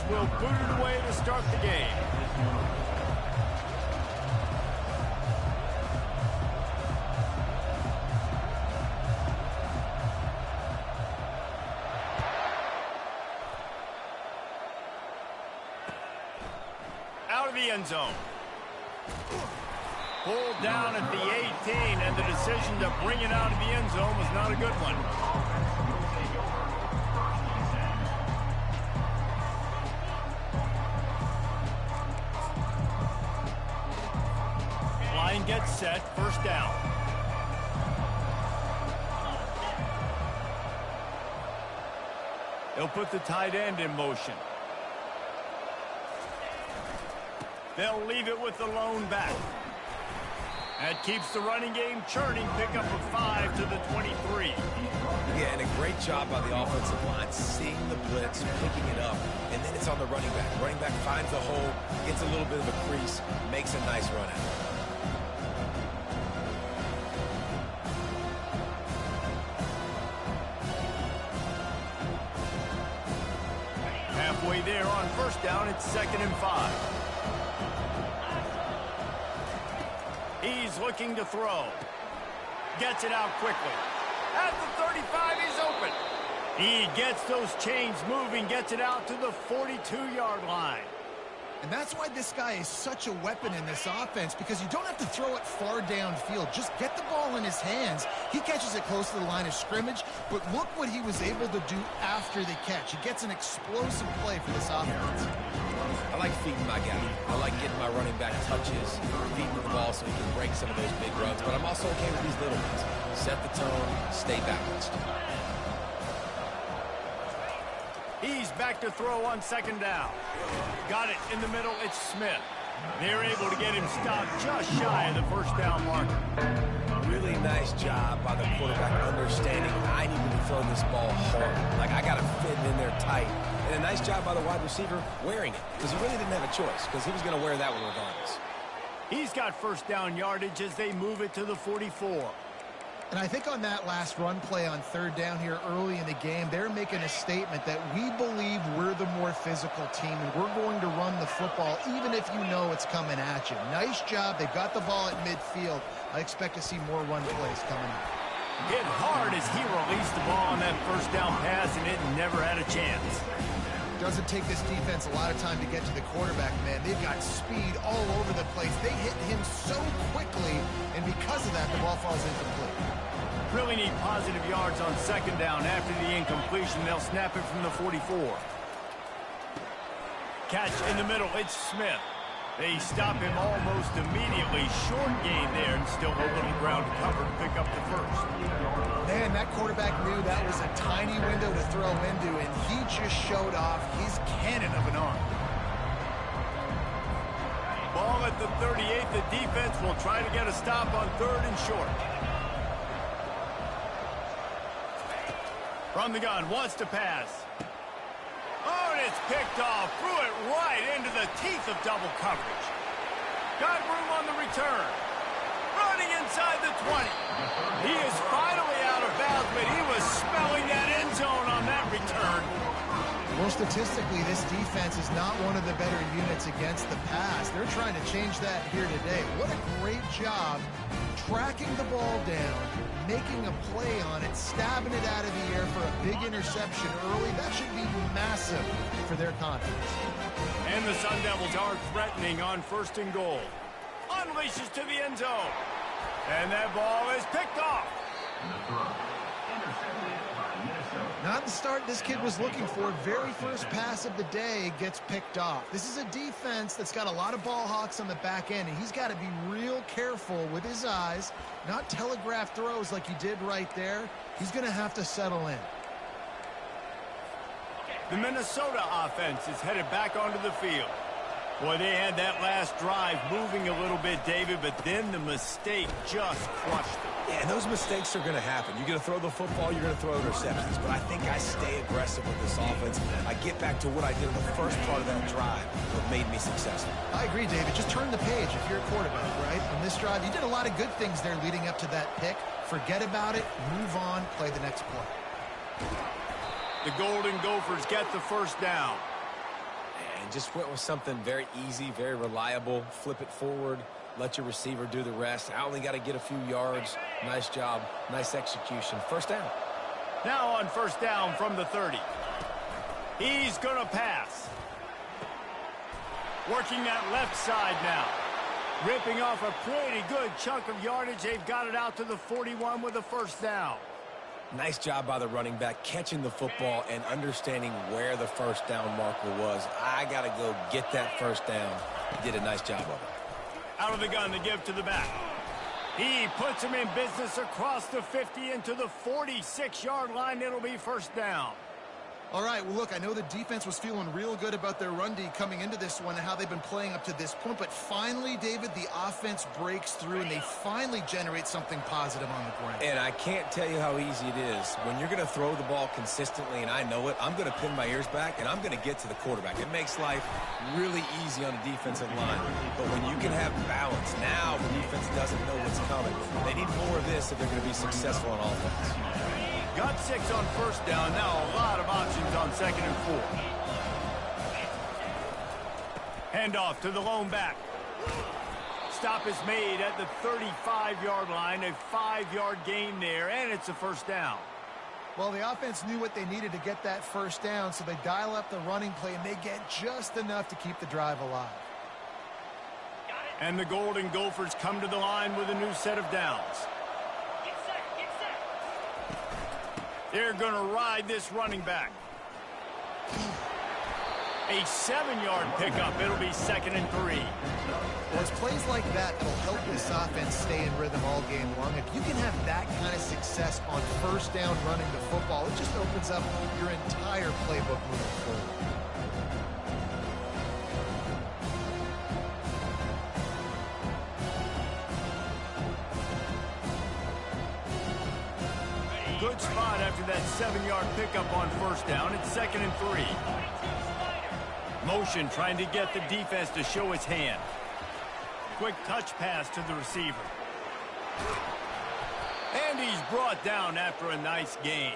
will boot it away to start the game. Out of the end zone. Pulled down at the 18, and the decision to bring it out of the end zone was not a good one. Line gets set, first down. They'll put the tight end in motion. They'll leave it with the lone back. That keeps the running game churning. Pickup of 5 to the 23. Yeah, and a great job by the offensive line, seeing the blitz, picking it up, and then it's on the running back. Running back finds the hole, gets a little bit of a crease, makes a nice run out. Halfway there on first down, it's 2nd and 5. He's looking to throw. Gets it out quickly. At the 35, he's open. He gets those chains moving, gets it out to the 42-yard line. And that's why this guy is such a weapon in this offense, because you don't have to throw it far downfield. Just get the ball in his hands. He catches it close to the line of scrimmage, but look what he was able to do after the catch. He gets an explosive play for this offense. I like feeding my guy. I like getting my running back touches, feeding the ball so he can break some of those big runs, but I'm also okay with these little ones. Set the tone, stay balanced. He's back to throw on 2nd down. Got it in the middle, it's Smith. They're able to get him stopped just shy of the first down marker. Really nice job by the quarterback understanding I needed to throw this ball hard. Like, I got to fit in there tight. And a nice job by the wide receiver wearing it, because he really didn't have a choice, because he was going to wear that one regardless. He's got first down yardage as they move it to the 44. And I think on that last run play on 3rd down here early in the game, they're making a statement that we believe we're the more physical team and we're going to run the football even if you know it's coming at you. Nice job. They got the ball at midfield. I expect to see more run plays coming up. Hit hard as he released the ball on that first down pass, and it never had a chance. Doesn't take this defense a lot of time to get to the quarterback, man. They've got speed all over the place. They hit him so quickly, and because of that, the ball falls incomplete. Really need positive yards on 2nd down. After the incompletion, they'll snap it from the 44. Catch in the middle, it's Smith. They stop him almost immediately. Short gain there, and still a little ground to cover to pick up the first. Man, that quarterback knew that was a tiny window to throw into, and he just showed off his cannon of an arm. Ball at the 38. The defense will try to get a stop on 3rd and short. From the gun, wants to pass. Oh, and it's picked off. Threw it right into the teeth of double coverage. Got room on the return. Running inside the 20. He is finally out of bounds, but he was smelling that end zone on that return. Well, statistically, this defense is not one of the better units against the pass. They're trying to change that here today. What a great job tracking the ball down, making a play on it, stabbing it out of the air for a big interception early. That should be massive for their confidence. And the Sun Devils are threatening on 1st and goal. Unleashes to the end zone. And that ball is picked off. Not the start this kid was looking for. Very first pass of the day gets picked off. This is a defense that's got a lot of ball hawks on the back end, and he's got to be real careful with his eyes, not telegraph throws like he did right there. He's going to have to settle in. The Minnesota offense is headed back onto the field. Boy, they had that last drive moving a little bit, David, but then the mistake just crushed them. Yeah, and those mistakes are going to happen. You're going to throw the football, you're going to throw interceptions. But I think I stay aggressive with this offense. I get back to what I did in the first part of that drive that made me successful. I agree, David. Just turn the page if you're a quarterback, right? On this drive, you did a lot of good things there leading up to that pick. Forget about it, move on, play the next play. The Golden Gophers get the first down. Just went with something very easy, very reliable. Flip it forward, let your receiver do the rest. I only got to get a few yards. Nice job, nice execution. First down. Now on first down from the 30. He's going to pass. Working that left side now. Ripping off a pretty good chunk of yardage. They've got it out to the 41 with a first down. Nice job by the running back, catching the football and understanding where the first down marker was. I got to go get that first down. He did a nice job of it. Out of the gun to give to the back. He puts him in business across the 50 into the 46-yard line. It'll be first down. All right, well, look, I know the defense was feeling real good about their run D coming into this one and how they've been playing up to this point, but finally, David, the offense breaks through and they finally generate something positive on the ground. And I can't tell you how easy it is. When you're going to throw the ball consistently, and I know it, I'm going to pin my ears back, and I'm going to get to the quarterback. It makes life really easy on the defensive line. But when you can have balance, now the defense doesn't know what's coming. They need more of this if they're going to be successful on offense. Got 6 on first down. Now a lot of options on second and 4. Handoff to the lone back. Stop is made at the 35-yard line. A 5-yard gain there, and it's a first down. Well, the offense knew what they needed to get that first down, so they dial up the running play, and they get just enough to keep the drive alive. And the Golden Gophers come to the line with a new set of downs. They're going to ride this running back. A 7-yard pickup. It'll be second and 3. Well, it's plays like that that'll help this offense stay in rhythm all game long. If you can have that kind of success on first down running the football, it just opens up your entire playbook moving forward. Good spot after that 7-yard pickup on first down. It's second and 3. Motion trying to get the defense to show its hand. Quick touch pass to the receiver. And he's brought down after a nice gain.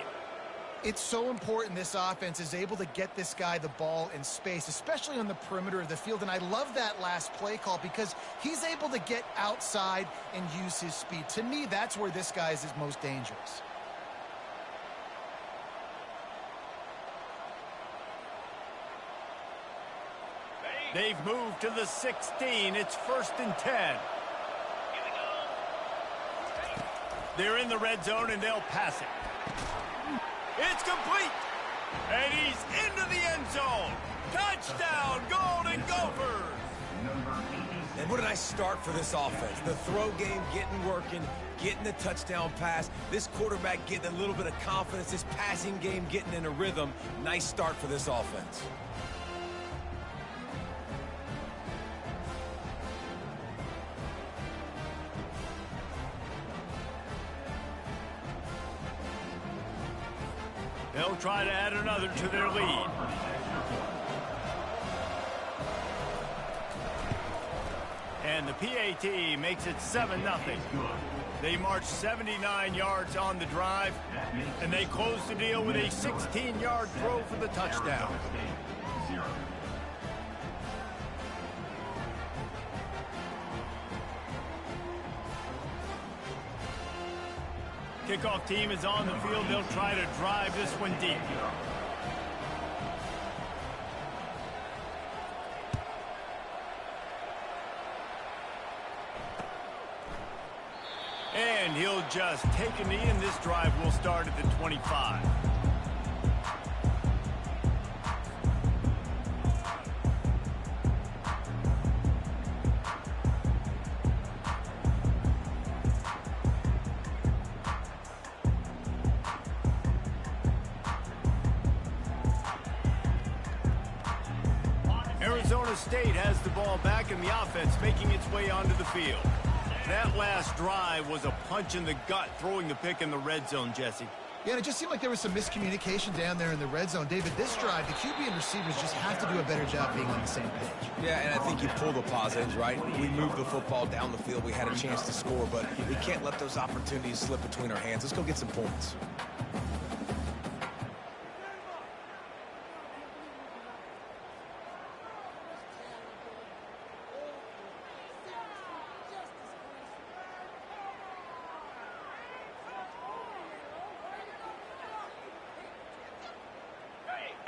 It's so important this offense is able to get this guy the ball in space, especially on the perimeter of the field. And I love that last play call because he's able to get outside and use his speed. To me, that's where this guy is most dangerous. They've moved to the 16. It's first and 10. They're in the red zone, and they'll pass it. It's complete. And he's into the end zone. Touchdown, Golden Gophers. And what a nice start for this offense. The throw game getting working, getting the touchdown pass. This quarterback getting a little bit of confidence. This passing game getting in a rhythm. Nice start for this offense. They'll try to add another to their lead. And the PAT makes it 7-0. They march 79 yards on the drive, and they close the deal with a 16-yard throw for the touchdown. Kickoff team is on the field. They'll try to drive this one deep. And he'll just take a knee, and this drive will start at the 25. Arizona State has the ball back and the offense making its way onto the field. That last drive was a punch in the gut, throwing the pick in the red zone, Jesse. Yeah, and it just seemed like there was some miscommunication down there in the red zone. David, this drive, the QB and receivers just have to do a better job being on the same page. Yeah, and I think you pull the positives, right? We moved the football down the field. We had a chance to score, but we can't let those opportunities slip between our hands. Let's go get some points.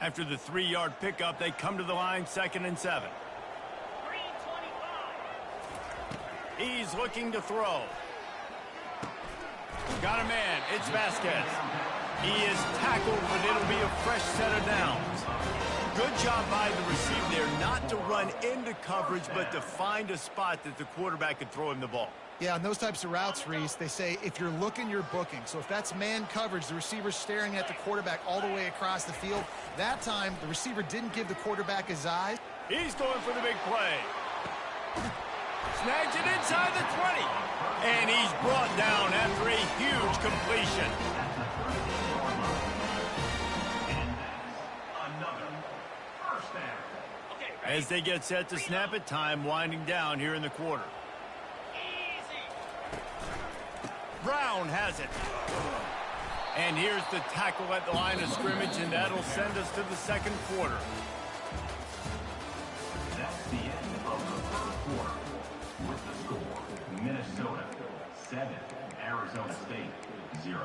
After the 3-yard pickup, they come to the line, 2nd and 7. He's looking to throw. Got a man. It's Vasquez. He is tackled, but it'll be a fresh set of downs. Good job by the receiver there not to run into coverage, but to find a spot that the quarterback could throw him the ball. Yeah, on those types of routes, Reese, they say if you're looking, you're booking. So if that's man coverage, the receiver's staring at the quarterback all the way across the field. That time, the receiver didn't give the quarterback his eyes. He's going for the big play. Snags it inside the 20. And he's brought down after a huge completion. As they get set to snap it, time winding down here in the quarter. Brown has it. And here's the tackle at the line of scrimmage, and that'll send us to the 2nd quarter. That's the end of the 1st quarter. With the score, Minnesota 7, Arizona State 0.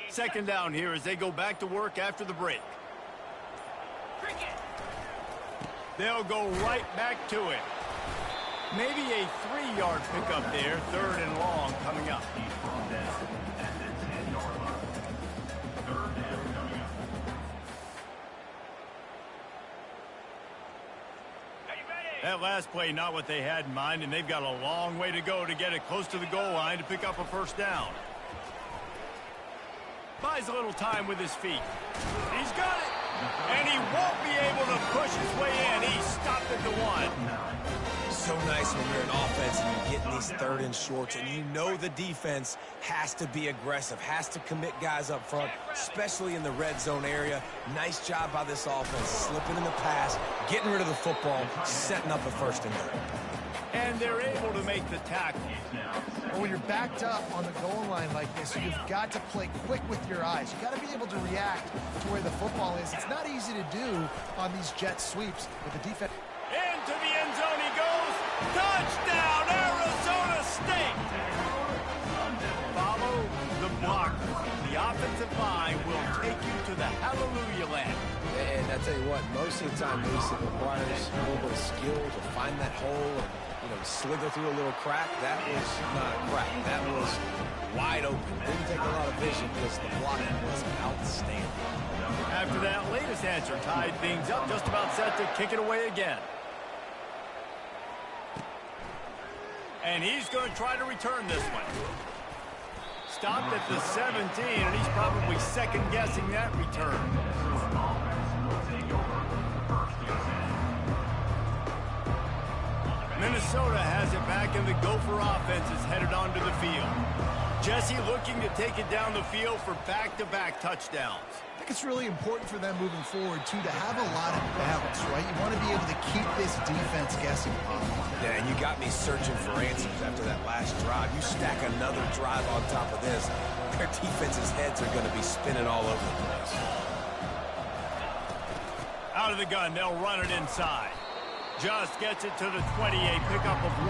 Second down here as they go back to work after the break. They'll go right back to it. Maybe a 3-yard pickup there, 3rd and long coming up. That last play, not what they had in mind, and they've got a long way to go to get it close to the goal line to pick up a 1st down. Buys a little time with his feet. He's got it. And he won't be able to push his way in. He stopped at the 1. So nice when you're an offense and you're getting these 3rd and shorts, and you know the defense has to be aggressive, has to commit guys up front, especially in the red zone area. Nice job by this offense, slipping in the pass, getting rid of the football, setting up a 1st and 3rd. And they're able to make the tackle. Well, when you're backed up on the goal line like this, you've got to play quick with your eyes. You've got to be able to react to where the football is. It's not easy to do on these jet sweeps with the defense. Into the end zone he goes. Touchdown, Arizona State. Follow the blocker. The offensive line will take you to the hallelujah land. And I tell you what, most of the time, Reese, it requires a little bit of skill to find that hole and, slither through a little crack. That was not a crack. That was wide open. Didn't take a lot of vision because the blocking was outstanding. After that latest answer tied things up, just about set to kick it away again. And he's going to try to return this one. Stopped at the 17, and he's probably second-guessing that return. Minnesota has it back, and the Gopher offense is headed onto the field. Jesse looking to take it down the field for back-to-back touchdowns. I think it's really important for them moving forward, too, to have a lot of balance, right? You want to be able to keep this defense guessing. Yeah, and you got me searching for answers after that last drive. You stack another drive on top of this, their defense's heads are going to be spinning all over the place. Out of the gun, they'll run it inside. Just gets it to the 28, pickup of 1.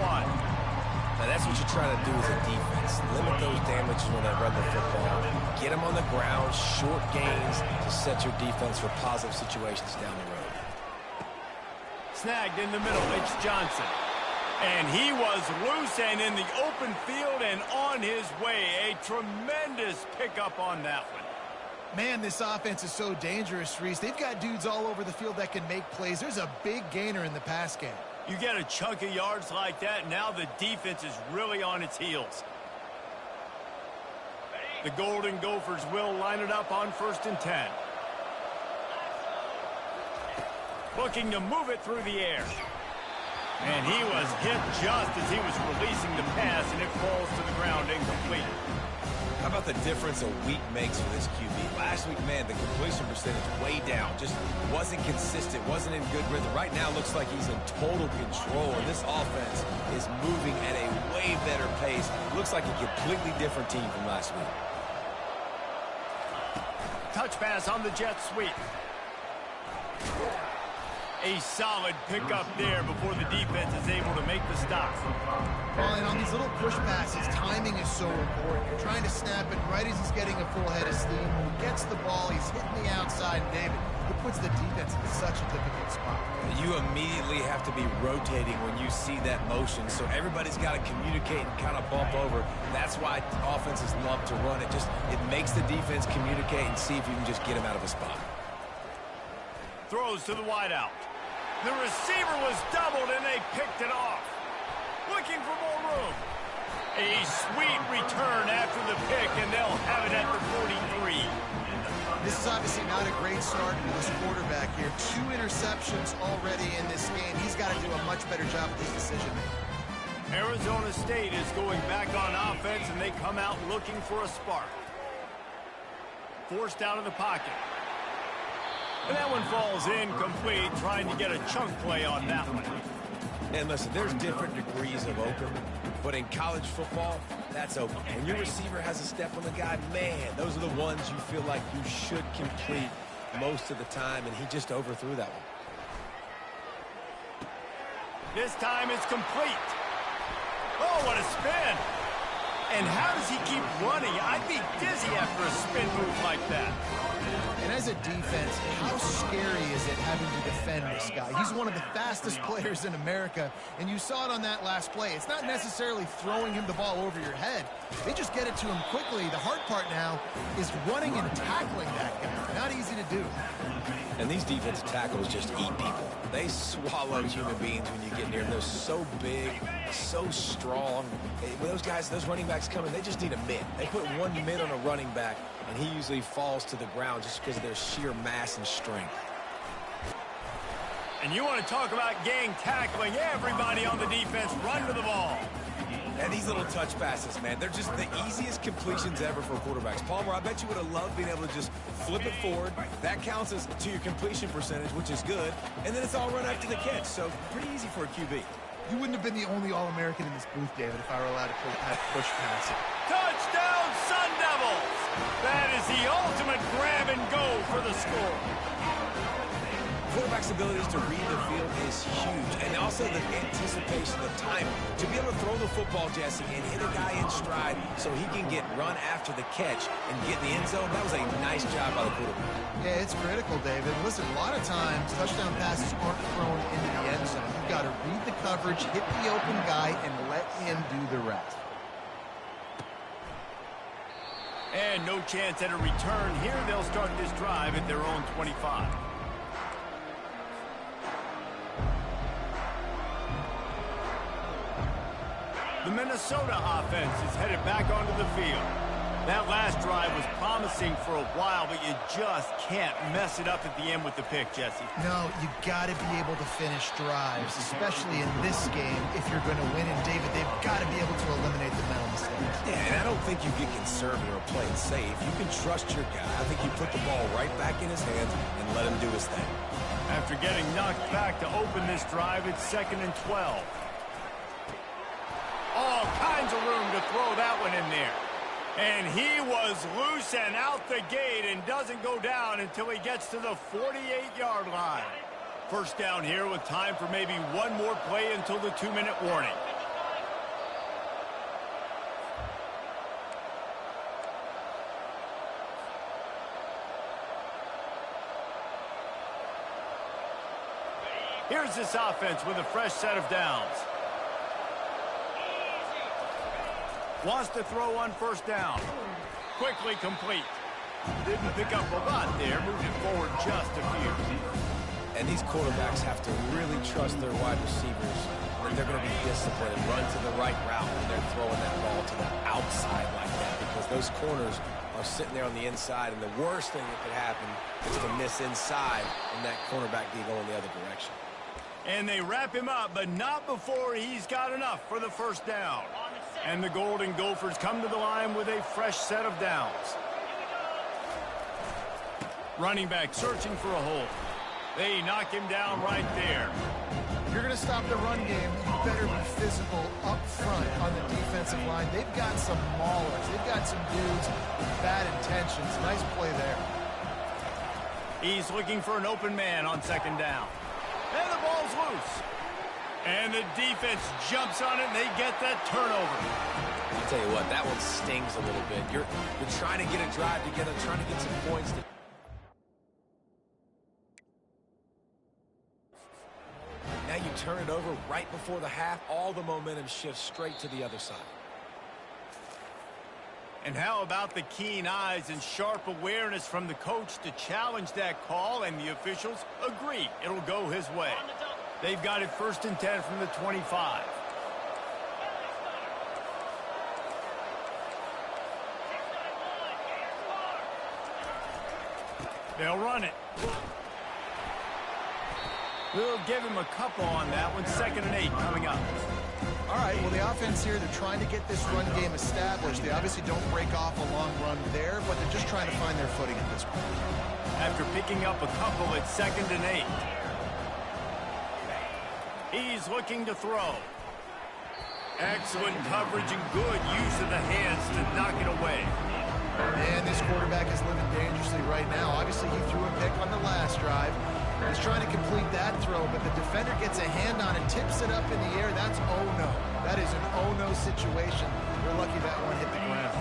Now, that's what you try to do as a defense. Limit those damages when they run the football. Get them on the ground, short gains to set your defense for positive situations down the road. Snagged in the middle, it's Johnson. And he was loose and in the open field and on his way. A tremendous pickup on that one. Man, this offense is so dangerous, Reese. They've got dudes all over the field that can make plays. There's a big gainer in the pass game. You get a chunk of yards like that, now the defense is really on its heels. The Golden Gophers will line it up on 1st and 10. Looking to move it through the air. And he was hit just as he was releasing the pass, and it falls to the ground incomplete. How about the difference a week makes for this QB? Last week, man, the completion percentage way down. Just wasn't consistent, wasn't in good rhythm. Right now, looks like he's in total control, and this offense is moving at a way better pace. Looks like a completely different team from last week. Touch pass on the jet sweep. A solid pickup there before the defense is able to make the stop. Well, and on these little push passes, timing is so important. You're trying to snap it right as he's getting a full head of steam. When he gets the ball, he's hitting the outside, and David, it puts the defense in such a difficult spot. You immediately have to be rotating when you see that motion, so everybody's got to communicate and kind of bump over. That's why offenses love to run it. It makes the defense communicate and see if you can just get him out of a spot. Throws to the wideout. The receiver was doubled, and they picked it off. Looking for more room. A sweet return after the pick, and they'll have it at the 43. This is obviously not a great start for this quarterback here. 2 interceptions already in this game. He's got to do a much better job with his decision-making. Arizona State is going back on offense, and they come out looking for a spark. Forced out of the pocket. And that one falls incomplete, trying to get a chunk play on that one. And listen, there's different degrees of open, but in college football, that's open. When your receiver has a step on the guy, man, those are the ones you feel like you should complete most of the time, and he just overthrew that one. This time it's complete. Oh, what a spin. And how does he keep running? I'd be dizzy after a spin move like that. And as a defense, how scary is it having to defend this guy? He's one of the fastest players in America, and you saw it on that last play. It's not necessarily throwing him the ball over your head. They just get it to him quickly. The hard part now is running and tackling that guy. Not easy to do. And these defensive tackles just eat people. They swallow human beings when you get near them. They're so big, so strong. When those guys, those running backs come in, they just need a mid. They put one mid on a running back, and he usually falls to the ground just because of their sheer mass and strength. And you want to talk about gang tackling. Everybody on the defense run to the ball. And these little touch passes, man, they're just the easiest completions ever for quarterbacks. Palmer, I bet you would have loved being able to just flip it forward. That counts as to your completion percentage, which is good. And then it's all run after the catch, so pretty easy for a QB. You wouldn't have been the only All-American in this booth, David, if I were allowed to push pass it. Touchdown, Sun Devils! That is the ultimate grab and go for the score. Quarterback's abilities to read the field is huge, and also the anticipation, the time to be able to throw the football, Jesse, and hit a guy in stride so he can get run after the catch and get in the end zone. That was a nice job by the quarterback. Yeah, it's critical, David. Listen, a lot of times touchdown passes aren't thrown into the end zone. You've got to read the coverage, hit the open guy, and let him do the rest. And no chance at a return here. They'll start this drive at their own 25. The Minnesota offense is headed back onto the field. That last drive was promising for a while, but you just can't mess it up at the end with the pick, Jesse. No, you got to be able to finish drives, especially in this game if you're going to win. And, David, they've got to be able to eliminate the mental mistakes. Yeah, and I don't think you get conservative or play it safe. You can trust your guy. I think you put the ball right back in his hands and let him do his thing. After getting knocked back to open this drive, it's 2nd and 12. All kinds of room to throw that one in there. And he was loose and out the gate and doesn't go down until he gets to the 48-yard line. First down here with time for maybe one more play until the 2-minute warning. Here's this offense with a fresh set of downs. Wants to throw on first down. Quickly complete. Didn't pick up a lot there. Moved it forward just a few. And these quarterbacks have to really trust their wide receivers that they're going to be disciplined and run to the right route when they're throwing that ball to the outside like that, because those corners are sitting there on the inside, and the worst thing that could happen is to miss inside and that cornerback be going the other direction. And they wrap him up, but not before he's got enough for the first down. And the Golden Gophers come to the line with a fresh set of downs. Running back searching for a hole. They knock him down right there. If you're going to stop the run game, you better be physical up front on the defensive line. They've got some maulers. They've got some dudes with bad intentions. Nice play there. He's looking for an open man on second down. And the ball's loose. And the defense jumps on it, and they get that turnover. I'll tell you what, that one stings a little bit. You're trying to get a drive together, trying to get some points. Now you turn it over right before the half. All the momentum shifts straight to the other side. And how about the keen eyes and sharp awareness from the coach to challenge that call, and the officials agree it'll go his way. They've got it 1st and 10 from the 25. They'll run it. We'll give him a couple on that one. 2nd and 8 coming up. All right, well, the offense here, they're trying to get this run game established. They obviously don't break off a long run there, but they're just trying to find their footing at this point. After picking up a couple, it's 2nd and 8. He's looking to throw. Excellent coverage and good use of the hands to knock it away. And this quarterback is living dangerously right now. Obviously, he threw a pick on the last drive. He's trying to complete that throw, but the defender gets a hand on it, tips it up in the air. That's oh-no. That is an oh-no situation. They're lucky that one hit the ground.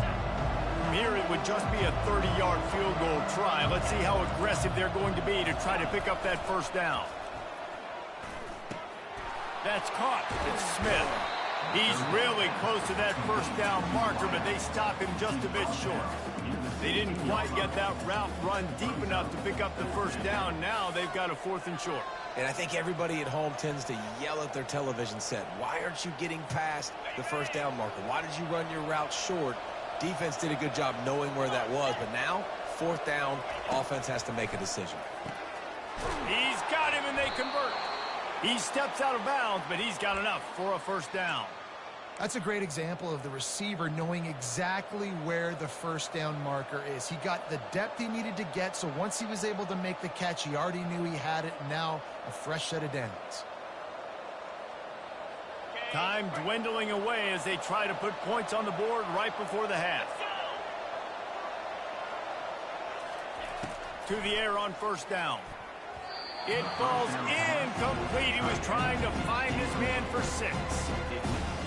Here it would just be a 30-yard field goal try. Let's see how aggressive they're going to be to try to pick up that 1st down. That's caught. It's Smith. He's really close to that 1st down marker, but they stop him just a bit short. They didn't quite get that route run deep enough to pick up the 1st down. Now they've got a 4th and short. And I think everybody at home tends to yell at their television set. Why aren't you getting past the 1st down marker? Why did you run your route short? Defense did a good job knowing where that was, but now 4th down, offense has to make a decision. He's got him, and they convert. He steps out of bounds, but he's got enough for a 1st down. That's a great example of the receiver knowing exactly where the 1st down marker is. He got the depth he needed to get, so once he was able to make the catch, he already knew he had it. Now a fresh set of downs. Time dwindling away as they try to put points on the board right before the half. To the air on 1st down. It falls incomplete. He was trying to find his man for 6.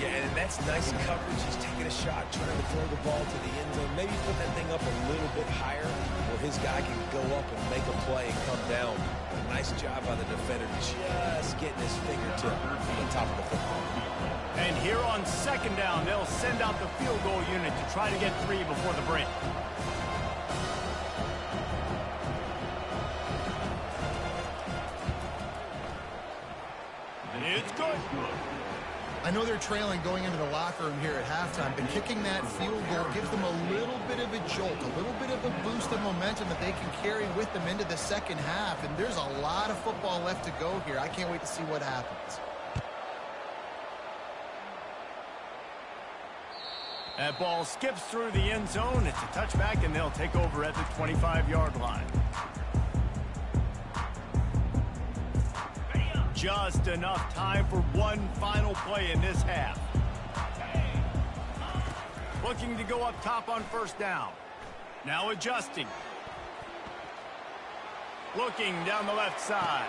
Yeah, and that's nice coverage. He's taking a shot, trying to throw the ball to the end zone. Maybe put that thing up a little bit higher where his guy can go up and make a play and come down. A nice job by the defender, just getting his fingertip from the top of the football. And here on 2nd down, they'll send out the field goal unit to try to get 3 before the break. It's good. I know they're trailing going into the locker room here at halftime, but kicking that field goal gives them a little bit of a jolt, a little bit of a boost of momentum that they can carry with them into the 2nd half. And there's a lot of football left to go here. I can't wait to see what happens. That ball skips through the end zone. It's a touchback, and they'll take over at the 25-yard line. Just enough time for one final play in this half. Looking to go up top on 1st down. Now adjusting. Looking down the left side.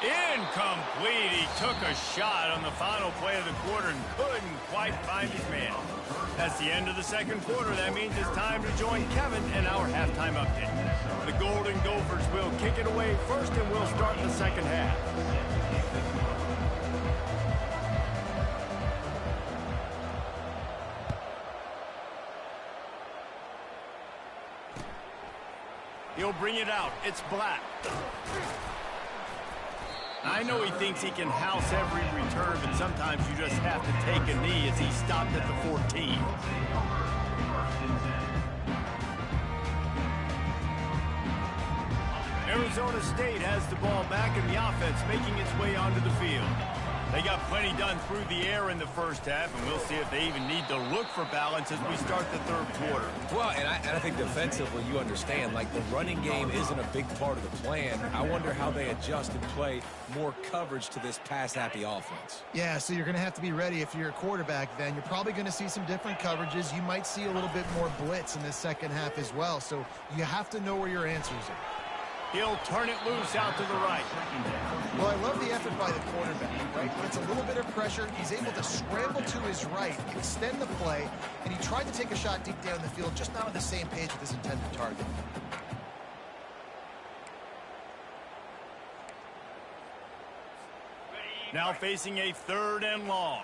Incomplete. He took a shot on the final play of the quarter and couldn't quite find his man. That's the end of the 2nd quarter. That means it's time to join Kevin in our halftime update. The Golden Gophers will kick it away first, and we'll start the 2nd half. He'll bring it out. It's Black. I know he thinks he can house every return, but sometimes you just have to take a knee as he stopped at the 14. Arizona State has the ball back, and the offense making its way onto the field. They got plenty done through the air in the 1st half, and we'll see if they even need to look for balance as we start the 3rd quarter. Well, and I think defensively, you understand, like the running game isn't a big part of the plan. I wonder how they adjust and play more coverage to this pass-happy offense. Yeah, so you're going to have to be ready if you're a quarterback then. You're probably going to see some different coverages. You might see a little bit more blitz in the 2nd half as well, so you have to know where your answers are. He'll turn it loose out to the right. Well, I love the effort by the quarterback, right? Gets a little bit of pressure. He's able to scramble to his right, extend the play, and he tried to take a shot deep down the field, just not on the same page with his intended target. Now facing a 3rd and long.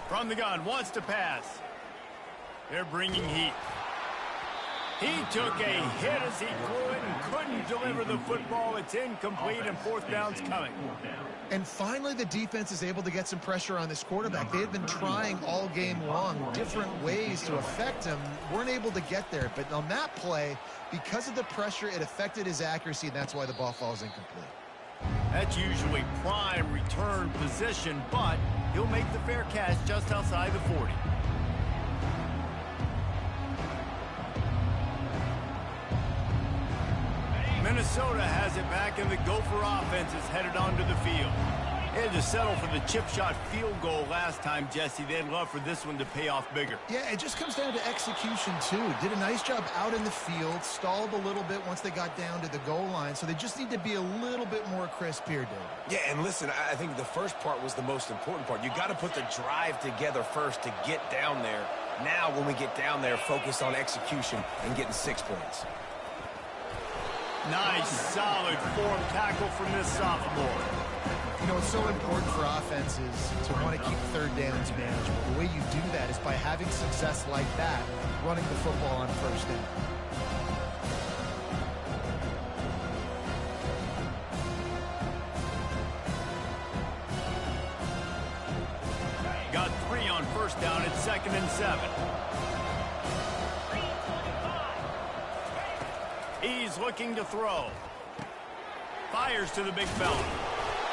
From the gun, wants to pass. They're bringing heat. He took a hit as he threw it and couldn't deliver the football. It's incomplete and 4th down's coming. And finally, the defense is able to get some pressure on this quarterback. They had been trying all game long different ways to affect him. Weren't able to get there. But on that play, because of the pressure, it affected his accuracy, and that's why the ball falls incomplete. That's usually prime return position, but he'll make the fair catch just outside the 40. Minnesota has it back, and the Gopher offense is headed onto the field. They had to settle for the chip shot field goal last time, Jesse. They'd love for this one to pay off bigger. Yeah, it just comes down to execution, too. Did a nice job out in the field, stalled a little bit once they got down to the goal line, so they just need to be a little bit more crisp here, Dave. Yeah, and listen, I think the first part was the most important part. You got to put the drive together first to get down there. Now, when we get down there, focus on execution and getting 6 points. Nice, solid form tackle from this sophomore. You know, it's so important for offenses to want to keep 3rd downs manageable. The way you do that is by having success like that, running the football on 1st down. Got 3 on 1st down. It's 2nd and 7. He's looking to throw. Fires to the big fella.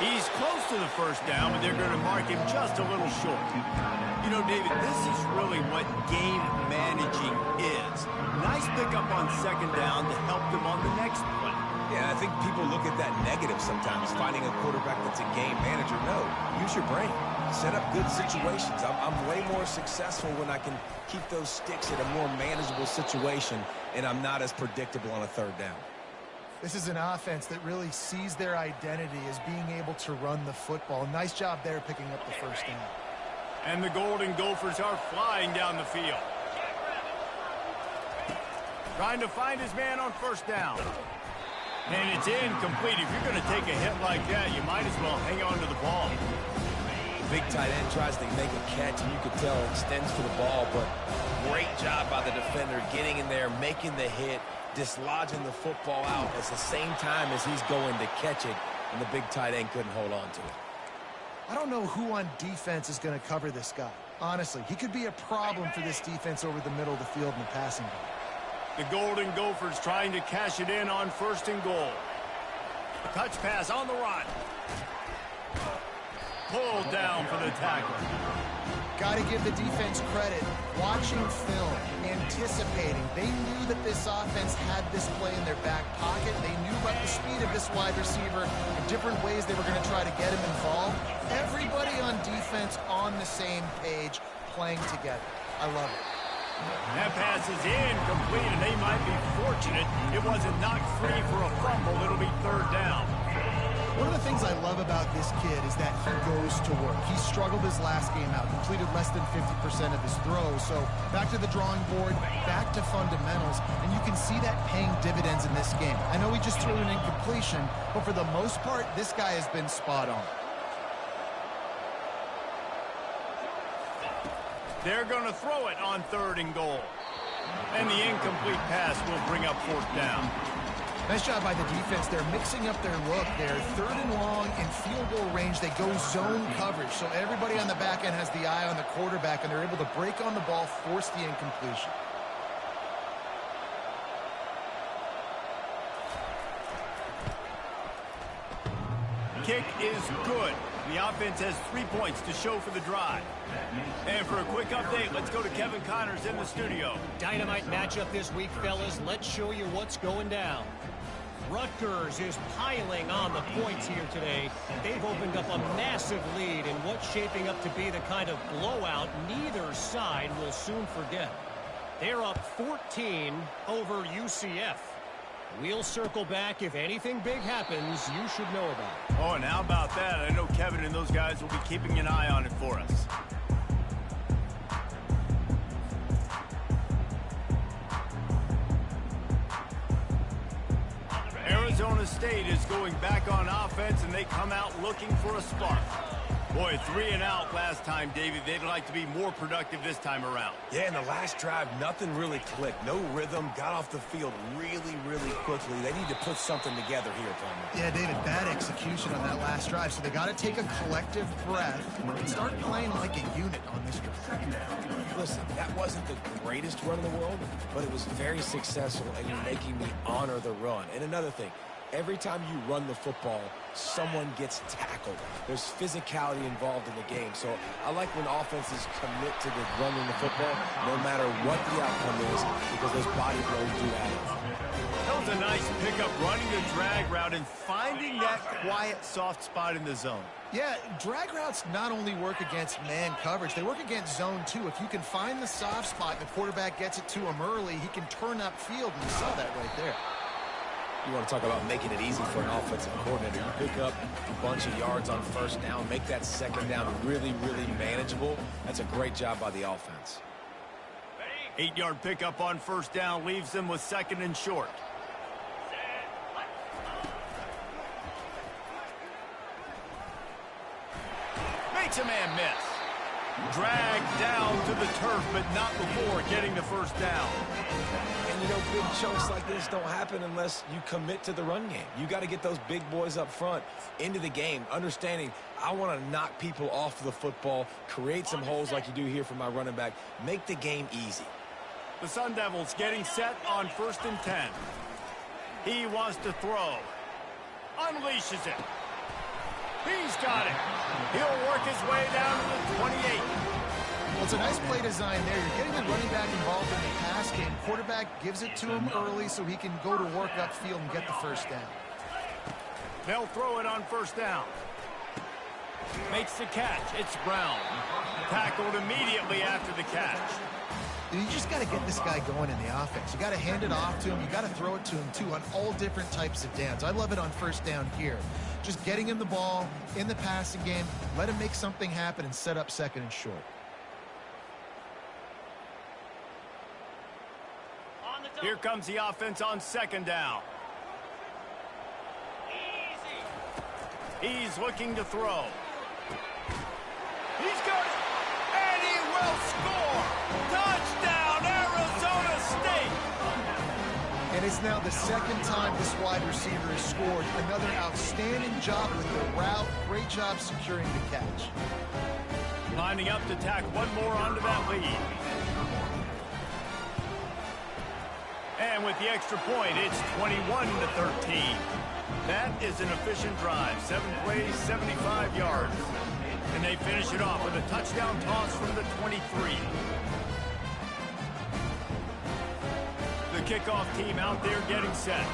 He's close to the 1st down, but they're going to mark him just a little short. You know, David, this is really what game managing is. Nice pickup on 2nd down to help them on the next play. Yeah, I think people look at that negative sometimes, finding a quarterback that's a game manager. No, use your brain. Set up good situations. I'm way more successful when I can keep those sticks in a more manageable situation, and I'm not as predictable on a 3rd down. This is an offense that really sees their identity as being able to run the football. Nice job there picking up the 1st down. And the Golden Gophers are flying down the field. Trying to find his man on 1st down. And it's incomplete. If you're going to take a hit like that, you might as well hang on to the ball. The big tight end tries to make a catch, and you could tell extends for the ball, but great job by the defender getting in there, making the hit, dislodging the football out at the same time as he's going to catch it, and the big tight end couldn't hold on to it. I don't know who on defense is going to cover this guy. Honestly, he could be a problem for this defense over the middle of the field in the passing game. The Golden Gophers trying to cash it in on 1st and goal. Touch pass on the run. Pulled down for the tackle. Got to give the defense credit. Watching film, anticipating. They knew that this offense had this play in their back pocket. They knew about the speed of this wide receiver and different ways they were going to try to get him involved. Everybody on defense on the same page, playing together. I love it. That pass is incomplete, and they might be fortunate it wasn't knocked free for a fumble. It'll be 3rd down. One of the things I love about this kid is that he goes to work. He struggled his last game out, completed less than 50% of his throws. So back to the drawing board, back to fundamentals, and you can see that paying dividends in this game. I know he just threw an incompletion, but for the most part, this guy has been spot on. They're going to throw it on 3rd and goal. And the incomplete pass will bring up 4th down. Nice job by the defense. They're mixing up their look. They're 3rd and long in field goal range. They go zone coverage. So everybody on the back end has the eye on the quarterback, and they're able to break on the ball, force the incompletion. Kick is good. The offense has 3 points to show for the drive. And for a quick update, let's go to Kevin Connors in the studio. Dynamite matchup this week, fellas. Let's show you what's going down. Rutgers is piling on the points here today. They've opened up a massive lead in what's shaping up to be the kind of blowout neither side will soon forget. They're up 14 over UCF. We'll circle back. If anything big happens, you should know about it. Oh, and how about that? I know Kevin and those guys will be keeping an eye on it for us. Arizona State is going back on offense, and they come out looking for a spark. Boy, 3 and out last time, David. They'd like to be more productive this time around. Yeah, in the last drive, nothing really clicked. No rhythm, got off the field really, really quickly. They need to put something together here, Palmer. Yeah, David, bad execution on that last drive, so they got to take a collective breath and start playing like a unit on this drive. Listen, that wasn't the greatest run in the world, but it was very successful, and you're making me honor the run. And another thing, every time you run the football, someone gets tackled. There's physicality involved in the game. So I like when offenses commit to the running the football, no matter what the outcome is, because those body blows do add up. That was a nice pickup, running the drag route and finding that quiet, soft spot in the zone. Yeah, drag routes not only work against man coverage, they work against zone too. If you can find the soft spot and the quarterback gets it to him early, he can turn upfield, and you saw that right there. You want to talk about making it easy for an offensive coordinator. You pick up a bunch of yards on first down, make that second down really, really manageable. That's a great job by the offense. 8-yard pickup on first down leaves them with second and short. Makes a man miss. Dragged down to the turf, but not before getting the first down. And, you know, big chunks like this don't happen unless you commit to the run game. You got to get those big boys up front into the game, understanding I want to knock people off the football, create some holes like you do here for my running back, make the game easy. The Sun Devils getting set on 1st and 10. He wants to throw. Unleashes it. He's got it. He'll work his way down to the 28. Well, it's a nice play design there. You're getting the running back involved in the pass game. Quarterback gives it to him early so he can go to work upfield and get the first down. They'll throw it on first down. Makes the catch. It's Brown. Tackled immediately after the catch. You just got to get this guy going in the offense. You got to hand it off to him. You got to throw it to him, too, on all different types of downs. I love it on first down here. Just getting him the ball in the passing game, let him make something happen and set up second and short. Here comes the offense on second down. He's looking to throw. He's got it, and he will score. Touchdown, Arizona State. And it's now the second time this wide receiver has scored. Another outstanding job with the route. Great job securing the catch. Lining up to tack one more onto that lead. And with the extra point, it's 21-13. That is an efficient drive. 7 plays, 75 yards. And they finish it off with a touchdown toss from the 23. The kickoff team out there getting set.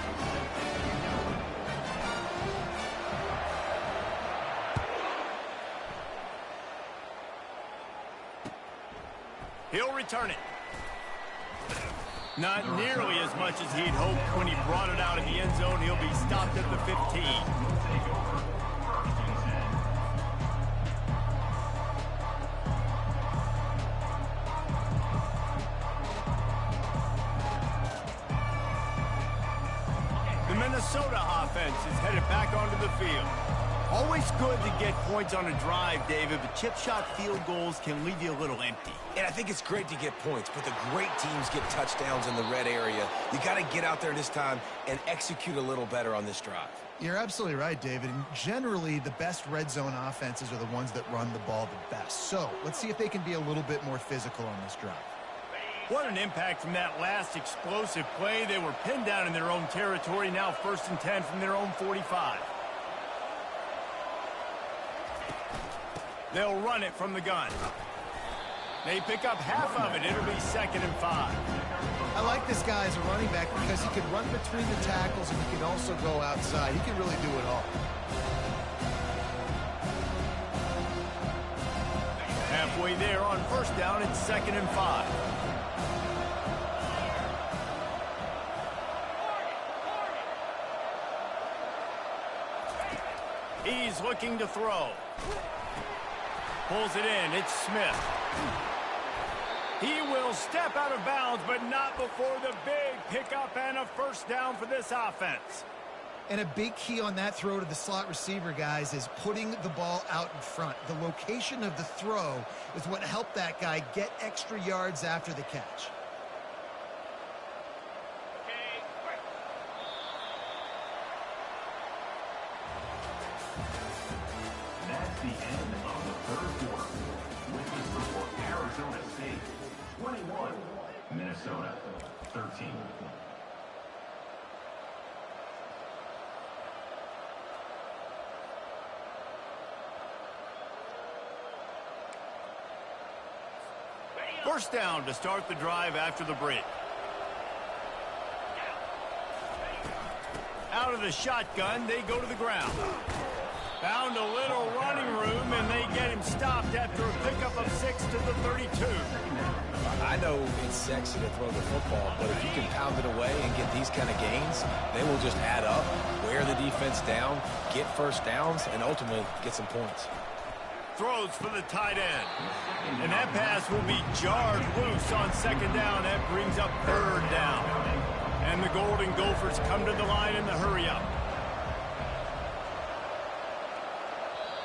He'll return it. Not nearly as much as he'd hoped when he brought it out in the end zone. He'll be stopped at the 15. The Minnesota offense is headed back onto the field. Always good to get points on a drive, David, but chip shot field goals can leave you a little empty. And I think it's great to get points, but the great teams get touchdowns in the red area. You got to get out there this time and execute a little better on this drive. You're absolutely right, David. And generally, the best red zone offenses are the ones that run the ball the best. So let's see if they can be a little bit more physical on this drive. What an impact from that last explosive play. They were pinned down in their own territory. Now 1st and 10 from their own 45. They'll run it from the gun. They pick up half of it. It'll be 2nd and 5. I like this guy as a running back because he can run between the tackles and he can also go outside. He can really do it all. Halfway there on first down, it's 2nd and 5. He's looking to throw. Pulls it in. It's Smith. He will step out of bounds, but not before the big pickup and a first down for this offense. And a big key on that throw to the slot receiver, guys, is putting the ball out in front. The location of the throw is what helped that guy get extra yards after the catch. That's the end of the third quarter. With the score, Arizona State 21, Minnesota 13. First down to start the drive after the break. Out of the shotgun, they go to the ground. Found a little running room, and they get him stopped after a pickup of 6 to the 32. I know it's sexy to throw the football, but if you can pound it away and get these kind of gains, they will just add up, wear the defense down, get first downs, and ultimately get some points. Throws for the tight end. And that pass will be jarred loose on second down. That brings up third down. And the Golden Gophers come to the line in the hurry-up.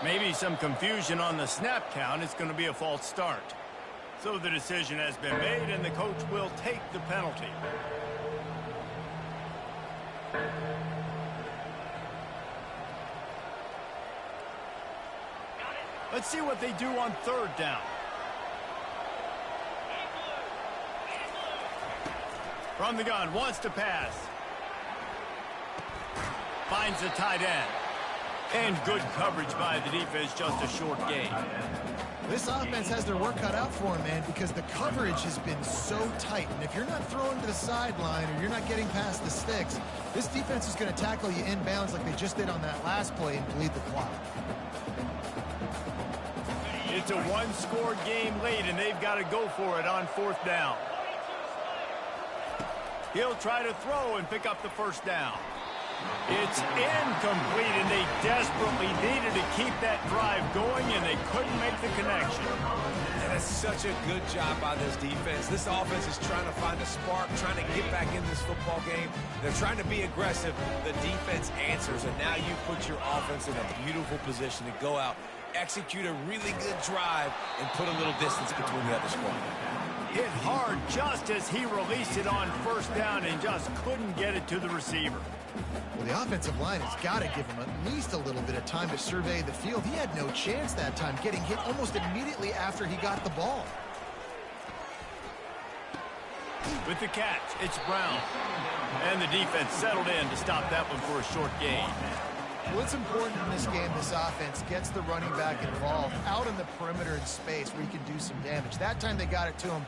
Maybe some confusion on the snap count. It's going to be a false start. So the decision has been made, and the coach will take the penalty. Let's see what they do on third down. From the gun, wants to pass. Finds the tight end. And good coverage by the defense, just a short gain. This offense has their work cut out for them, man, because the coverage has been so tight. And if you're not throwing to the sideline or you're not getting past the sticks, this defense is going to tackle you inbounds like they just did on that last play and bleed the clock. It's a one-score game late, and they've got to go for it on fourth down. He'll try to throw and pick up the first down. It's incomplete, and they desperately needed to keep that drive going, and they couldn't make the connection. And that's such a good job by this defense. This offense is trying to find a spark, trying to get back in this football game. They're trying to be aggressive. The defense answers, and now you put your offense in a beautiful position to go out, execute a really good drive, and put a little distance between the other squad. Hit hard just as he released it on first down and just couldn't get it to the receiver. Well, the offensive line has got to give him at least a little bit of time to survey the field. He had no chance that time, getting hit almost immediately after he got the ball. With the catch, it's Brown. And the defense settled in to stop that one for a short gain. Well, it's important in this game, this offense gets the running back involved out in the perimeter in space where he can do some damage. That time they got it to him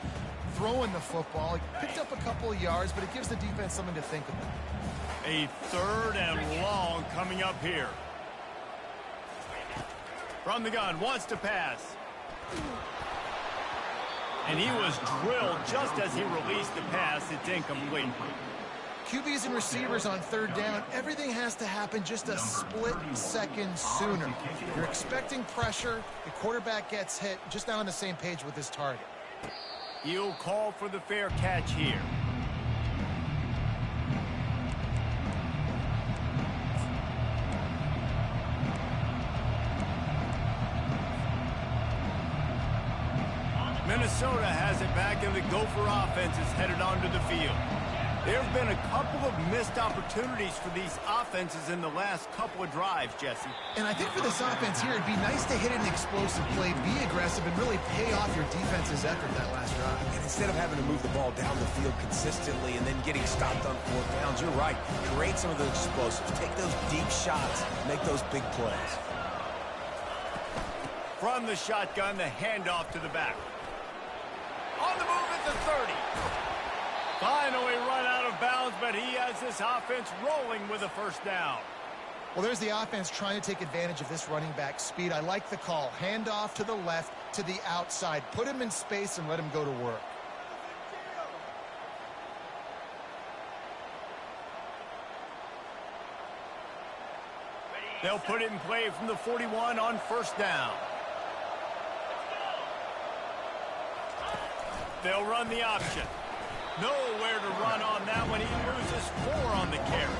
throwing the football. He picked up a couple of yards, but it gives the defense something to think about. A third and long coming up here. From the gun, wants to pass. And he was drilled just as he released the pass. It's incomplete. QBs and receivers on third down, everything has to happen just a split second sooner. You're expecting pressure, the quarterback gets hit, just not on the same page with his target. He'll call for the fair catch here. Minnesota has it back, and the Gopher offense is headed onto the field. There have been a couple of missed opportunities for these offenses in the last couple of drives, Jesse. And I think for this offense here, it'd be nice to hit an explosive play, be aggressive, and really pay off your defense's effort that last drive. And instead of having to move the ball down the field consistently and then getting stopped on fourth downs, you're right. Create some of those explosives. Take those deep shots. Make those big plays. From the shotgun, the handoff to the back. On the move at the 30. Finally run out of bounds, but he has this offense rolling with a first down. Well, there's the offense trying to take advantage of this running back speed. I like the call. Hand off to the left, to the outside. Put him in space and let him go to work. They'll put it in play from the 41 on first down. They'll run the option. Nowhere to run on that one. He loses 4 on the carry.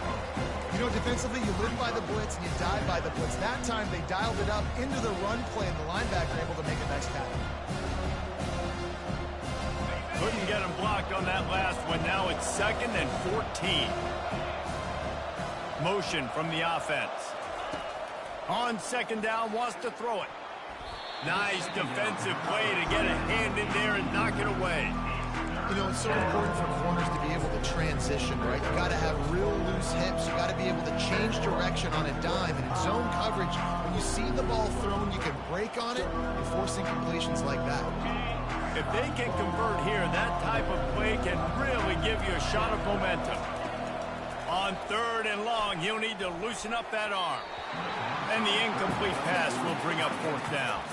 You know, defensively, you live by the blitz and you die by the blitz. That time, they dialed it up into the run play, and the linebacker able to make a nice tackle. Couldn't get him blocked on that last one. Now it's 2nd and 14. Motion from the offense. On 2nd down, wants to throw it. Nice defensive play to get a hand in there and knock it away. You know, it's so important for corners to be able to transition, right? You got to have real loose hips. You got to be able to change direction on a dime. And in zone coverage, when you see the ball thrown, you can break on it. You're forcing completions like that. If they can convert here, that type of play can really give you a shot of momentum. On 3rd and long, he'll need to loosen up that arm. And the incomplete pass will bring up 4th down.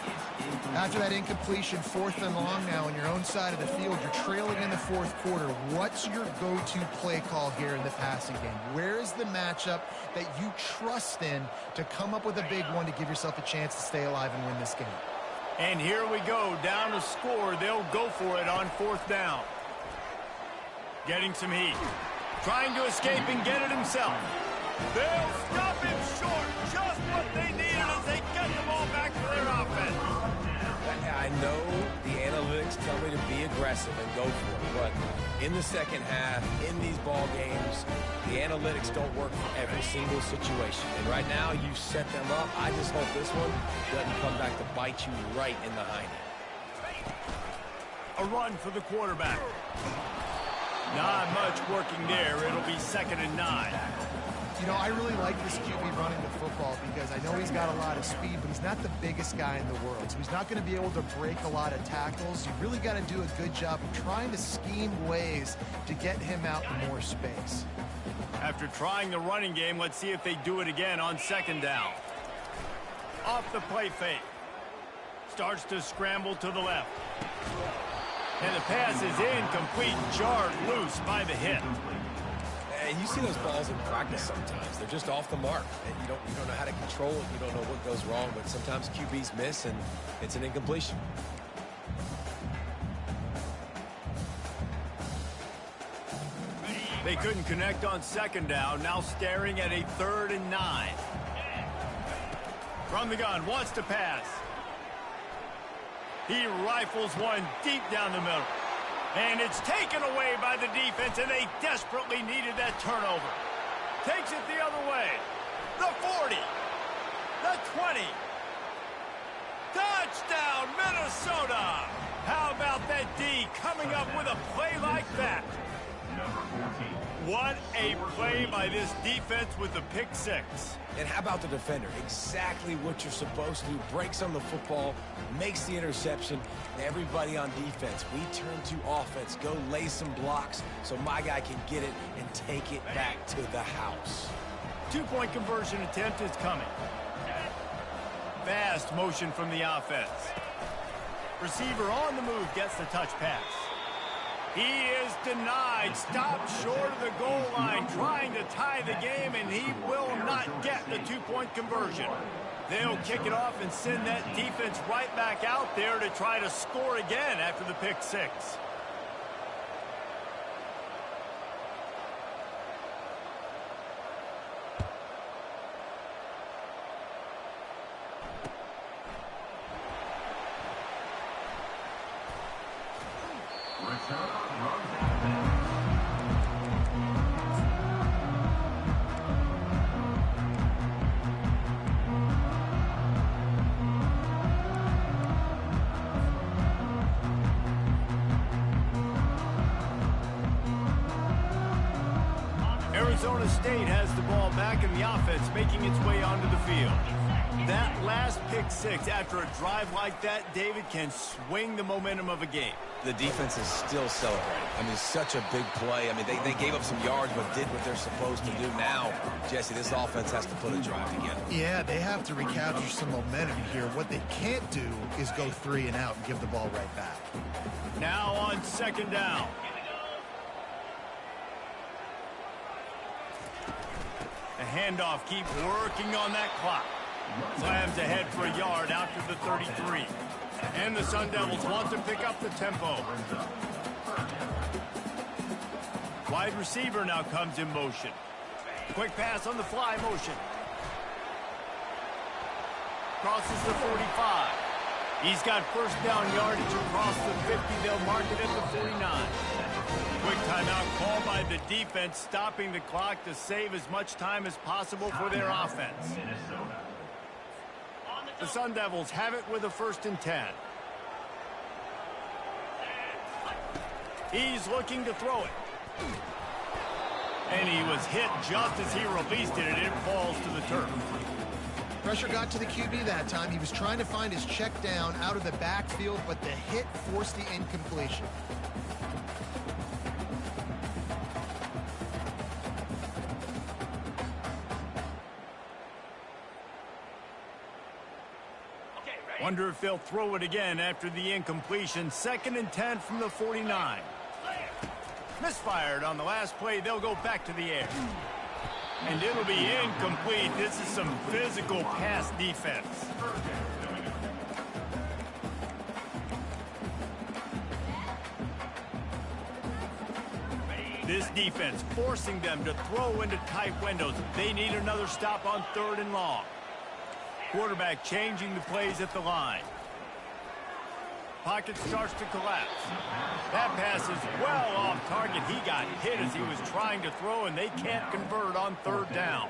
After that incompletion, 4th and long now on your own side of the field, you're trailing in the 4th quarter. What's your go-to play call here in the passing game? Where is the matchup that you trust in to come up with a big one to give yourself a chance to stay alive and win this game? And here we go, down to score. They'll go for it on 4th down. Getting some heat. Trying to escape and get it himself. They'll stop him short. Just what they needed as they get the ball back to their offense. I know the analytics tell me to be aggressive and go for it, but in the second half, in these ball games, the analytics don't work for every single situation. And right now, you set them up. I just hope this one doesn't come back to bite you right in the hind end. A run for the quarterback. Not much working there. It'll be 2nd and 9. You know, I really like this QB running the football because I know he's got a lot of speed, but he's not the biggest guy in the world. So he's not going to be able to break a lot of tackles. You really got to do a good job of trying to scheme ways to get him out in more space. After trying the running game, let's see if they do it again on 2nd down. Off the play fake. Starts to scramble to the left. And the pass is incomplete, jarred loose by the hit. And you see those balls in practice sometimes. They're just off the mark. And you don't know how to control it. You don't know what goes wrong. But sometimes QBs miss, and it's an incompletion. They couldn't connect on 2nd down. Now staring at a 3rd and 9. From the gun, wants to pass. He rifles one deep down the middle. And it's taken away by the defense, and they desperately needed that turnover. Takes it the other way. The 40. The 20. Touchdown, Minnesota! How about that D coming up with a play like that? What a play by this defense with the pick 6. And how about the defender? Exactly what you're supposed to do. Breaks on the football, makes the interception. Everybody on defense, we turn to offense. Go lay some blocks so my guy can get it and take it back to the house. 2-point conversion attempt is coming. Fast motion from the offense. Receiver on the move gets the touch pass. He is denied, stopped short of the goal line, trying to tie the game, and he will not get the 2-point conversion. They'll kick it off and send that defense right back out there to try to score again after the pick 6. Arizona State has the ball back in the offense, making its way onto the field. That last pick 6 after a drive like that, David, can swing the momentum of a game. The defense is still celebrating. I mean, such a big play. I mean, they gave up some yards but did what they're supposed to do. Now, Jesse, this offense has to put a drive together. Yeah, they have to recapture some momentum here. What they can't do is go 3 and out and give the ball right back. Now on 2nd down. A handoff. Keep working on that clock. Slams ahead for a yard out to the 33. And the Sun Devils want to pick up the tempo. Wide receiver now comes in motion. Quick pass on the fly motion. Crosses the 45. He's got first down yardage across the 50. They'll mark it at the 49. Quick timeout called by the defense, stopping the clock to save as much time as possible for their offense. The Sun Devils have it with a 1st and 10. He's looking to throw it. And he was hit just as he released it, and it falls to the turf. Pressure got to the QB that time. He was trying to find his check down out of the backfield, but the hit forced the incompletion. Wonder if they'll throw it again after the incompletion. 2nd and 10 from the 49. Misfired on the last play. They'll go back to the air. And it'll be incomplete. This is some physical pass defense. This defense forcing them to throw into tight windows. They need another stop on 3rd and long. Quarterback changing the plays at the line. Pocket starts to collapse. That pass is well off target. He got hit as he was trying to throw, and they can't convert on 3rd down.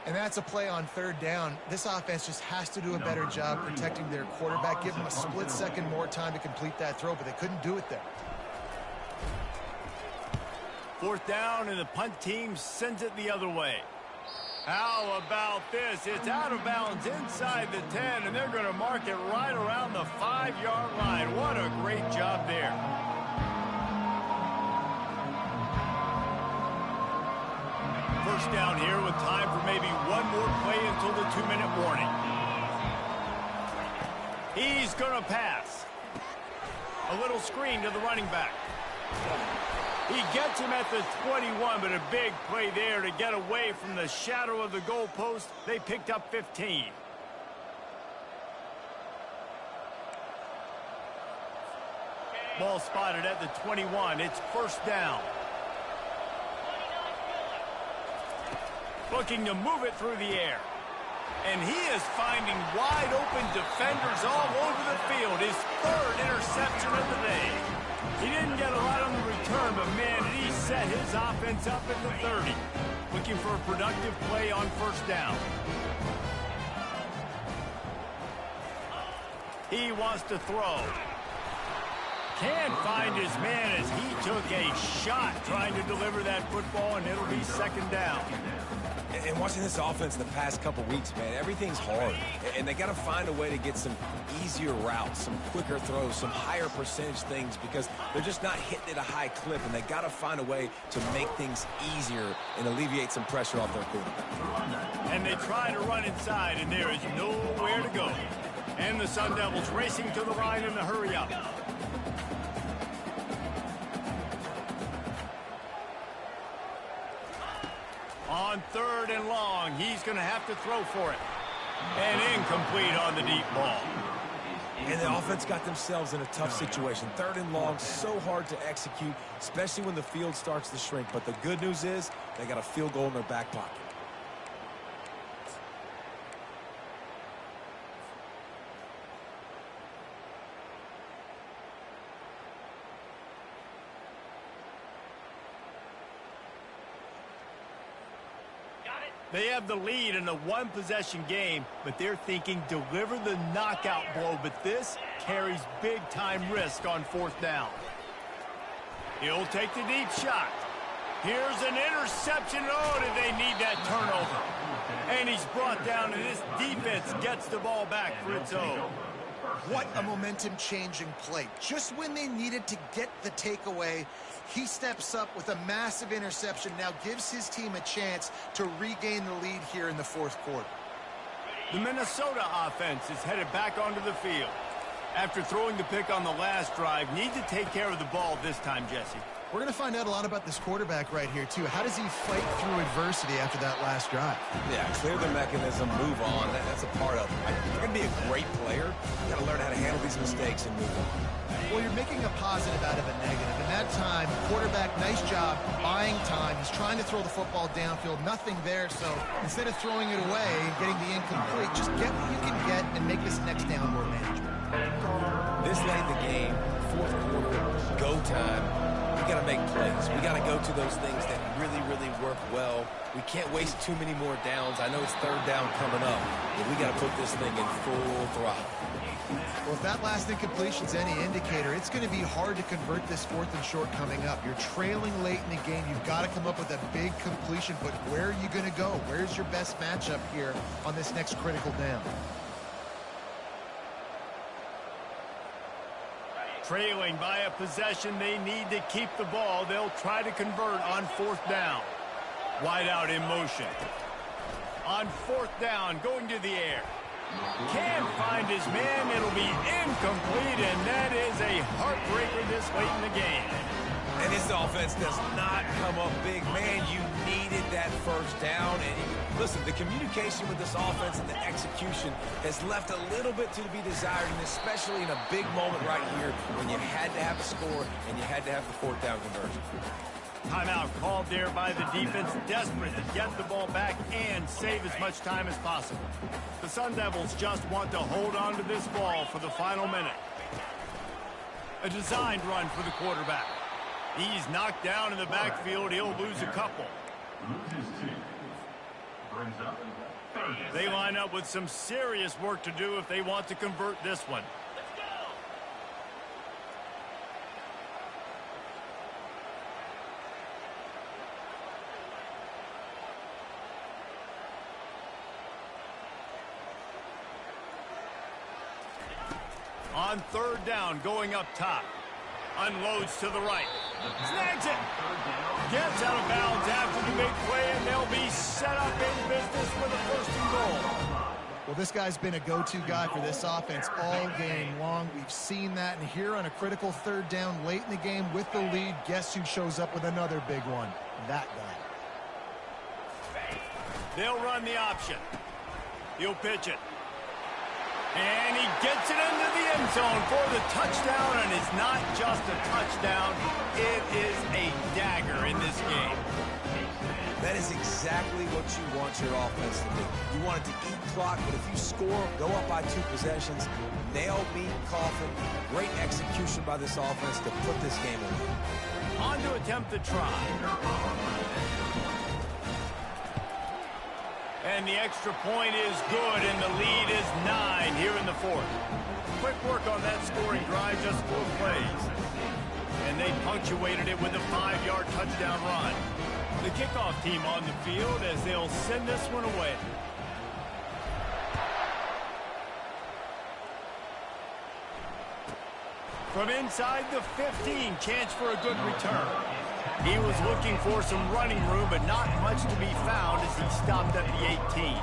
And that's a play on 3rd down. This offense just has to do a better job protecting their quarterback. Give them a split second more time to complete that throw, but they couldn't do it there. 4th down, and the punt team sends it the other way. How about this? It's out of bounds inside the 10, and they're going to mark it right around the 5-yard line. What a great job there. First down here with time for maybe one more play until the 2-minute warning. He's going to pass. A little screen to the running back. He gets him at the 21, but a big play there to get away from the shadow of the goalpost. They picked up 15. Ball spotted at the 21. It's 1st down. Looking to move it through the air. And he is finding wide open defenders all over the field. His 3rd interception of the day. He didn't get a lot on the return, but man, did he set his offense up at the 30. Looking for a productive play on 1st down. He wants to throw. Can't find his man as he took a shot trying to deliver that football, and it'll be 2nd down. And watching this offense the past couple weeks, man, everything's hard. And they got to find a way to get some easier routes, some quicker throws, some higher percentage things because they're just not hitting at a high clip. And they got to find a way to make things easier and alleviate some pressure off their quarterback. And they try to run inside, and there is nowhere to go. And the Sun Devils racing to the line in the hurry up. On 3rd and long, he's going to have to throw for it. And incomplete on the deep ball. And the offense got themselves in a tough situation. 3rd and long, so hard to execute, especially when the field starts to shrink. But the good news is they got a field goal in their back pocket. They have the lead in a one-possession game, but they're thinking deliver the knockout blow. But this carries big-time risk on 4th down. He'll take the deep shot. Here's an interception. Oh, did they need that turnover? And he's brought down, and this defense gets the ball back for its own. What a momentum-changing play. Just when they needed to get the takeaway, he steps up with a massive interception, now gives his team a chance to regain the lead here in the 4th quarter. The Minnesota offense is headed back onto the field. After throwing the pick on the last drive, need to take care of the ball this time, Jesse. We're going to find out a lot about this quarterback right here, too. How does he fight through adversity after that last drive? Yeah, clear the mechanism, move on. That's a part of it. If you're going to be a great player, you got to learn how to handle these mistakes and move on. Well, you're making a positive out of a negative. In that time, quarterback, nice job buying time. He's trying to throw the football downfield. Nothing there, so instead of throwing it away and getting the incomplete, just get what you can get and make this next down more manageable. This late in the game, fourth quarter, go time. We got to make plays. We got to go to those things that really, really work well. We can't waste too many more downs. I know it's third down coming up, but we got to put this thing in full throttle. Well, if that last incompletion's any indicator, it's going to be hard to convert this fourth and short coming up. You're trailing late in the game. You've got to come up with a big completion, but where are you going to go? Where's your best matchup here on this next critical down? Trailing by a possession, they need to keep the ball. They'll try to convert on fourth down. Wide out in motion. On fourth down, going to the air. Can't find his man. It'll be incomplete, and that is a heartbreaker this late in the game. And this offense does not come up big. Man, you needed that first down. And listen, the communication with this offense and the execution has left a little bit to be desired, and especially in a big moment right here when you had to have a score and you had to have the fourth down conversion. Timeout called there by the defense, desperate to get the ball back and save as much time as possible. The Sun Devils just want to hold on to this ball for the final minute. A designed run for the quarterback. He's knocked down in the backfield. He'll lose a couple. Loses 2. Brings up 30. They line up with some serious work to do if they want to convert this one. On third down, going up top. Unloads to the right. Snags it. Gets out of bounds after the big play, and they'll be set up in business with a first and goal. Well, this guy's been a go-to guy for this offense all game long. We've seen that, and here on a critical third down late in the game with the lead, guess who shows up with another big one? That guy. They'll run the option. He'll pitch it. And he gets it into the end zone for the touchdown, and it's not just a touchdown. It is a dagger in this game. That is exactly what you want your offense to do. You want it to eat clock, but if you score, go up by 2 possessions, nail beat Coffin. Great execution by this offense to put this game away. On to attempt the try. And the extra point is good, and the lead is 9 here in the fourth. Quick work on that scoring drive, just 4 plays. And they punctuated it with a 5-yard touchdown run. The kickoff team on the field as they'll send this one away. From inside the 15, chance for a good return. He was looking for some running room, but not much to be found as he stopped at the 18.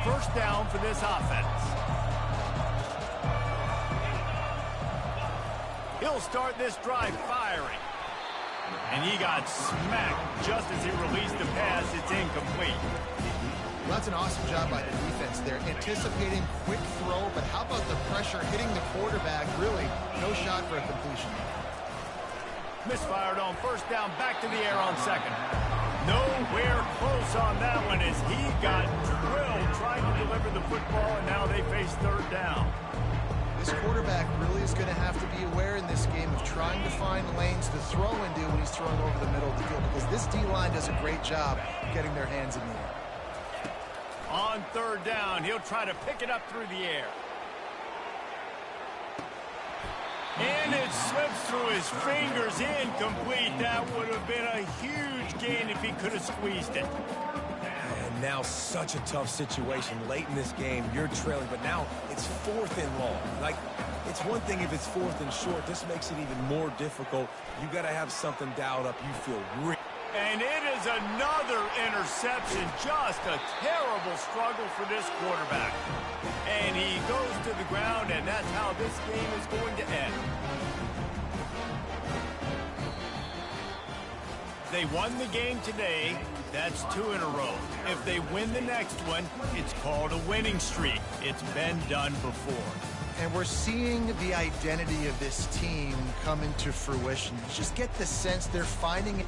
First down for this offense. He'll start this drive firing. And he got smacked just as he released the pass. It's incomplete. Well, that's an awesome job by the defense there. Anticipating quick throw, but how about the pressure hitting the quarterback? Really, no shot for a completion. Misfired on first down, back to the air on second. Nowhere close on that one as he got drilled trying to deliver the football, and now they face third down. This quarterback really is going to have to be aware in this game of trying to find lanes to throw into when he's throwing over the middle of the field, because this D-line does a great job getting their hands in the air. On third down, he'll try to pick it up through the air. And it slips through his fingers, incomplete. That would have been a huge gain if he could have squeezed it. And now such a tough situation. Late in this game, you're trailing, but now it's 4th and long. Like, it's one thing if it's 4th and short. This makes it even more difficult. You got to have something dialed up. You feel And it is another interception. Just a terrible struggle for this quarterback. And he goes to the ground, and that's how this game is going to end. They won the game today. That's 2 in a row. If they win the next one, it's called a winning streak. It's been done before. And we're seeing the identity of this team come into fruition. You just get the sense they're finding it.